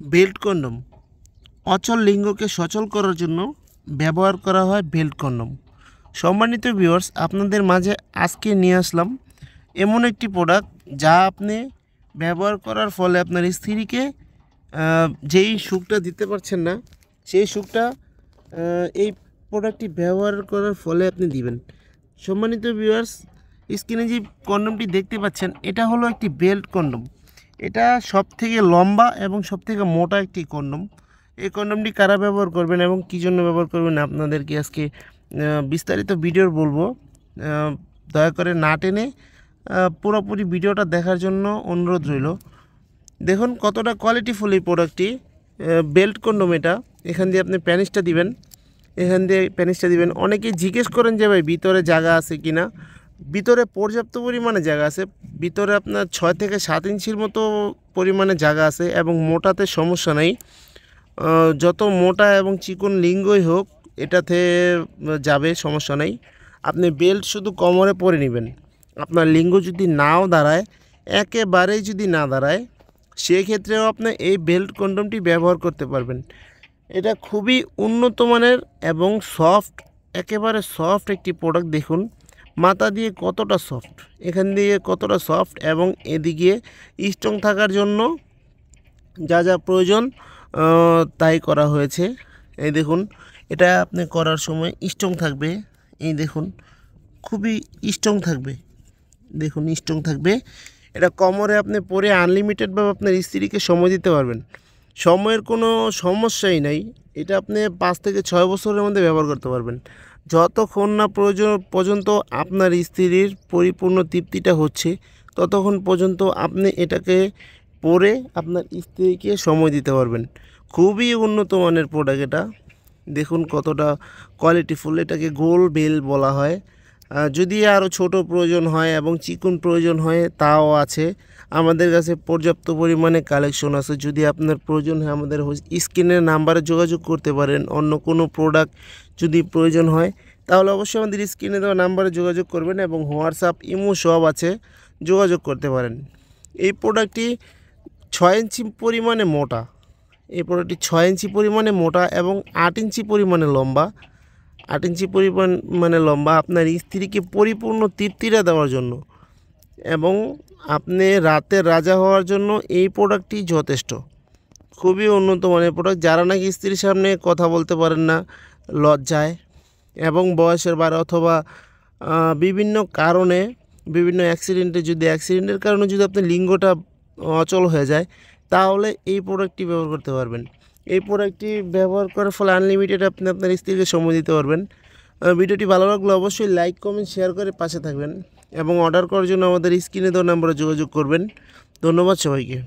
Belt condom অচল লিঙ্গকে সচল করার জন্য ব্যবহার করা হয় বেল্ট কন্ডম। সম্মানিত ভিউয়ার্স, আপনাদের মাঝে আজকে নিয়ে আসলাম এমন একটি প্রোডাক্ট যা আপনি ব্যবহার করার ফলে আপনার স্ত্রীকে যেই সুখটা দিতে পারছেন না সেই সুখটা এই প্রোডাক্টটি ব্যবহার করার ফলে আপনি দিবেন। সম্মানিত ভিউয়ার্স, স্ক্রিনে যে কন্ডমটি দেখতে পাচ্ছেন এটা হলো একটি বেল্ট কন্ডম। এটা সবথেকে লম্বা এবং সবথেকে মোটা একটি কন্ডম। এই কন্ডমটি কারা ব্যবহার করবেন এবং কী জন্য ব্যবহার করবেন আপনাদেরকে আজকে বিস্তারিত ভিডিওর বলবো। দয়া করে না টেনে পুরোপুরি ভিডিওটা দেখার জন্য অনুরোধ রইল। দেখুন কতটা কোয়ালিটিফুল এই প্রোডাক্টটি। বেল্ট কন্ডম এটা। এখান দিয়ে আপনি প্যানিসটা দিবেন, অনেকেই জিজ্ঞেস করেন যে ভাই ভিতরে জায়গা আছে কি না। ভিতরে পর্যাপ্ত পরিমাণে জায়গা আছে। ভিতরে আপনার 6 থেকে 7 ইঞ্চির মতো পরিমাণে জায়গা আছে এবং মোটাতে সমস্যা নেই। যত মোটা এবং চিকন লিঙ্গই হোক এটাতে যাবে, সমস্যা নেই। আপনি বেল্ট শুধু কোমরে পরে নেবেন। আপনার লিঙ্গ যদি নাও দাঁড়ায়, একেবারেই যদি না দাঁড়ায়, সেক্ষেত্রেও আপনি এই বেল্ট কন্ডমটি ব্যবহার করতে পারবেন। এটা খুবই উন্নত মানের এবং সফট, একেবারে সফট একটি প্রোডাক্ট। দেখুন মাথা দিয়ে কতটা সফট, এখান দিয়ে কতটা সফট এবং এদিকে স্ট্রং থাকার জন্য যা যা প্রয়োজন তাই করা হয়েছে। এই দেখুন, এটা আপনি করার সময় স্ট্রং থাকবে। এই দেখুন খুবই স্ট্রং থাকবে, দেখুন স্ট্রং থাকবে। এটা কোমরে আপনি পরে আনলিমিটেডভাবে আপনার স্ত্রীকে সময় দিতে পারবেন। সময়ের কোনো সমস্যাই নাই। এটা আপনি 5 থেকে 6 বছরের মধ্যে ব্যবহার করতে পারবেন। যতক্ষণ না পর্যন্ত আপনার স্ত্রীর পরিপূর্ণ তৃপ্তিটা হচ্ছে ততক্ষণ পর্যন্ত আপনি এটাকে পরে আপনার স্ত্রীকে সময় দিতে পারবেন। খুবই উন্নত মানের প্রোডাক্ট এটা। দেখুন কতটা কোয়ালিটিফুল। এটাকে গোল বেল বলা হয়। যদি আরও ছোট প্রয়োজন হয় এবং চিকন প্রয়োজন হয় তাও আছে। আমাদের কাছে পর্যাপ্ত পরিমাণে কালেকশন আছে। যদি আপনার প্রয়োজন হয় আমাদের স্ক্রিনের নাম্বারে যোগাযোগ করতে পারেন। অন্য কোনো প্রোডাক্ট যদি প্রয়োজন হয় তাহলে অবশ্যই আমাদের স্ক্রিনে দেওয়া নাম্বারে যোগাযোগ করবেন এবং হোয়াটসঅ্যাপ, ইমো সব আছে, যোগাযোগ করতে পারেন। এই প্রোডাক্টটি 6 ইঞ্চি পরিমাণে মোটা। এই প্রোডাক্টটি 6 ইঞ্চি পরিমাণে মোটা এবং 8 ইঞ্চি পরিমাণে লম্বা। 8 ইঞ্চি পরিমাণে লম্বা আপনার স্ত্রীকে পরিপূর্ণ তৃপ্তিটা দেওয়ার জন্য এবং আপনি রাতের রাজা হওয়ার জন্য এই প্রোডাক্টটি যথেষ্ট। খুবই উন্নত মানের প্রোডাক্ট। যারা নাকি স্ত্রীর সামনে কথা বলতে পারেন না লজ্জায় এবং বয়সের ভারে অথবা বিভিন্ন কারণে, বিভিন্ন অ্যাক্সিডেন্টের কারণে যদি আপনার লিঙ্গটা অচল হয়ে যায় তাহলে এই প্রোডাক্টটি ব্যবহার করতে পারবেন। এই প্রোডাক্টটি ব্যবহার করার ফলে আনলিমিটেড আপনি আপনার স্ত্রীকে সময় দিতে পারবেন। ভিডিওটি ভালো লাগলে অবশ্যই লাইক, কমেন্ট, শেয়ার করে পাশে থাকবেন এবং অর্ডার করার জন্য আমাদের স্ক্রিনে দেওয়া নম্বরে যোগাযোগ করবেন। ধন্যবাদ সবাইকে।